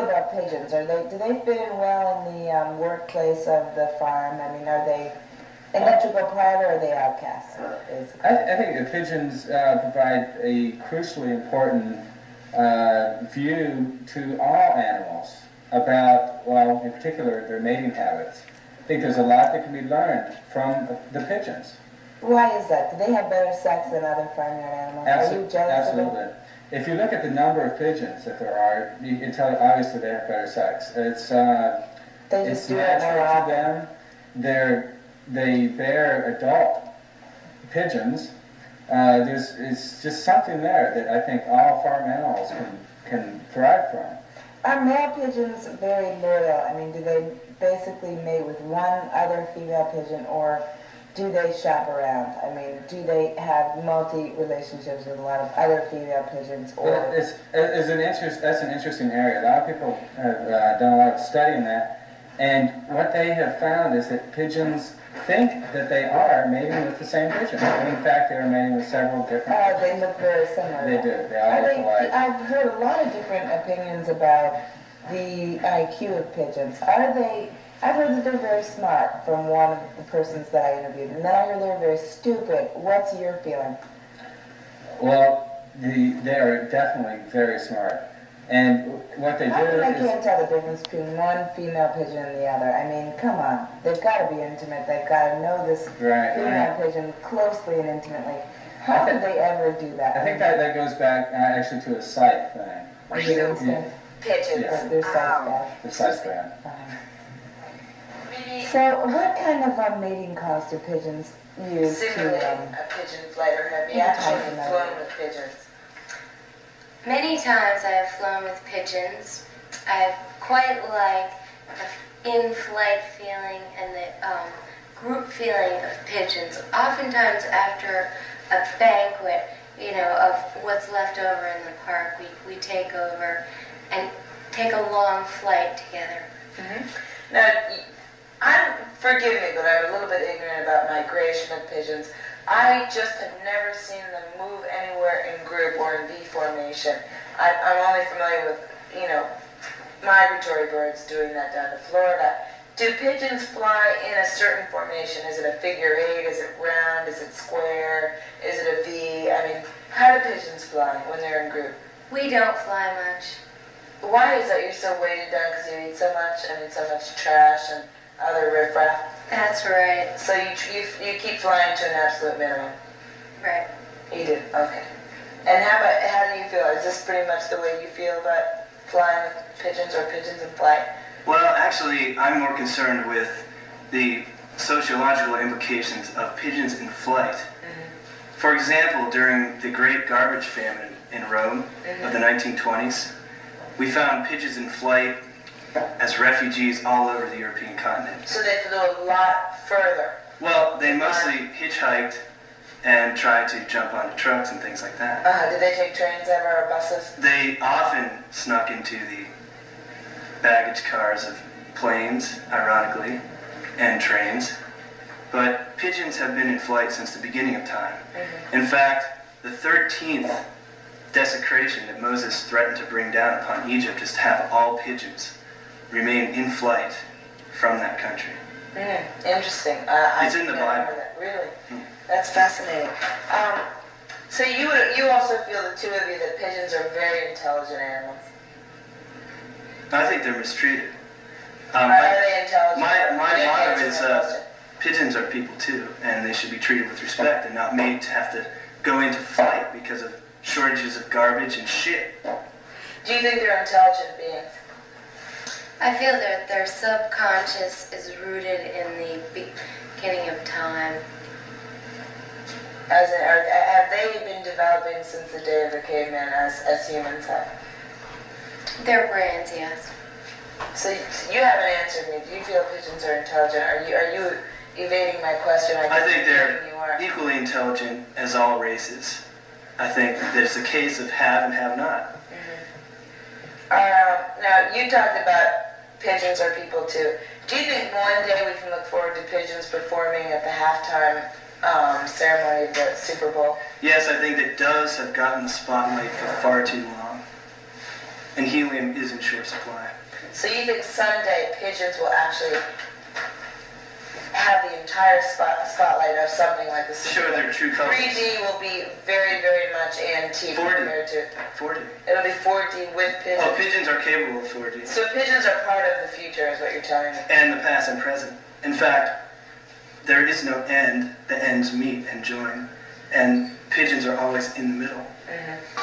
feel about pigeons? Do they fit in well in the workplace of the farm? I mean, are they an integral part, or are they outcasts? I think the pigeons provide a crucially important view to all animals about, well, in particular, their mating habits. I think there's a lot that can be learned from the pigeons. Why is that? Do they have better sex than other farmyard animals? Are you jealous of them? Absolutely. If you look at the number of pigeons that there are, you can tell obviously they have better sex. It's natural to them. They bear adult pigeons. It's just something there that I think all farm animals can thrive from. Are male pigeons very loyal? I mean, do they basically mate with one other female pigeon, or do they shop around? I mean, do they have multi-relationships with a lot of other female pigeons? Or well, that's an interesting area. A lot of people have done a lot of study in that, and what they have found is that pigeons think that they are mating with the same pigeon. And in fact, they are mating with several different pigeons. They look very similar. They do. They all look alike. I've heard a lot of different opinions about the IQ of pigeons. I've heard that they're very smart from one of the persons that I interviewed, and then I heard they're very stupid. What's your feeling? Well, they are definitely very smart. And what they do is... I can't tell the difference between one female pigeon and the other. I mean, come on. They've got to be intimate. They've got to know this female pigeon closely and intimately. How could they ever do that? I think that goes back actually to a sight thing. Pigeons? Yes. They're sight bad. The sight bad. So, what kind of mating calls do pigeons use simulate a pigeon flight, or have you actually flown with pigeons? Many times I have flown with pigeons. I quite like the in-flight feeling and the group feeling of pigeons. Oftentimes after a banquet, of what's left over in the park, we take over and take a long flight together. Mm-hmm. Now, forgive me, but I'm a little bit ignorant about migration of pigeons. I just have never seen them move anywhere in group or in V formation. I'm only familiar with, migratory birds doing that down to Florida. Do pigeons fly in a certain formation? Is it a figure eight? Is it round? Is it square? Is it a V? I mean, how do pigeons fly when they're in group? We don't fly much. Why is that? You're so weighted down because you eat so much and so much trash and other riffraff? That's right. So you keep flying to an absolute minimum? Right. You do? Okay. And how do you feel? Is this pretty much the way you feel about flying with pigeons or pigeons in flight? Well, actually, I'm more concerned with the sociological implications of pigeons in flight. Mm-hmm. For example, during the Great Garbage Famine in Rome of the 1920s, we found pigeons in flight as refugees all over the European continent. So they flew a lot further? Well, they mostly hitchhiked and tried to jump onto trucks and things like that. Did they take trains ever or buses? They often snuck into the baggage cars of planes, ironically, and trains. But pigeons have been in flight since the beginning of time. Mm-hmm. In fact, the 13th desecration that Moses threatened to bring down upon Egypt is to have all pigeons remain in flight from that country. Interesting. It's in the Bible. Really? That's fascinating. So you also feel, the two of you, that pigeons are very intelligent animals? I think they're mistreated. Are they intelligent? My motto is pigeons are people too, and they should be treated with respect and not made to have to go into flight because of shortages of garbage and shit. Do you think they're intelligent beings? I feel that their subconscious is rooted in the beginning of time. Have they been developing since the day of the caveman as humans have? Their brains, yes. So you haven't answered me. Do you feel pigeons are intelligent? Are you evading my question? I think they're equally intelligent as all races. I think there's a case of have and have not. Mm-hmm. Now, you talked about pigeons are people too. Do you think one day we can look forward to pigeons performing at the halftime ceremony of the Super Bowl? Yes, I think that doves have gotten the spotlight for far too long. And helium is in short supply. So you think someday pigeons will actually have the entire spotlight of something like this? Show their true colors. 3D will be very, very much antique 4D. compared to... 4D. It'll be 4D with pigeons. Oh, pigeons are capable of 4D. So pigeons are part of the future, is what you're telling me. And the past and present. In fact, there is no end. The ends meet and join. And pigeons are always in the middle. Mm-hmm.